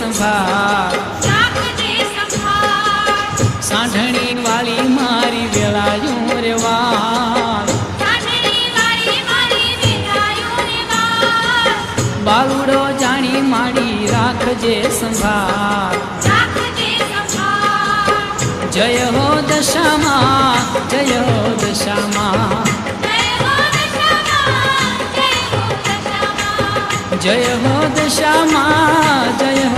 સંભાળ સાંઢણી વાળી મારી વેળાયું રે વાળ બાલુડો જાણી માડી રાખજે સંભાળ જય હો દશામાં જય હો દશામાં જય હો દશામાં જય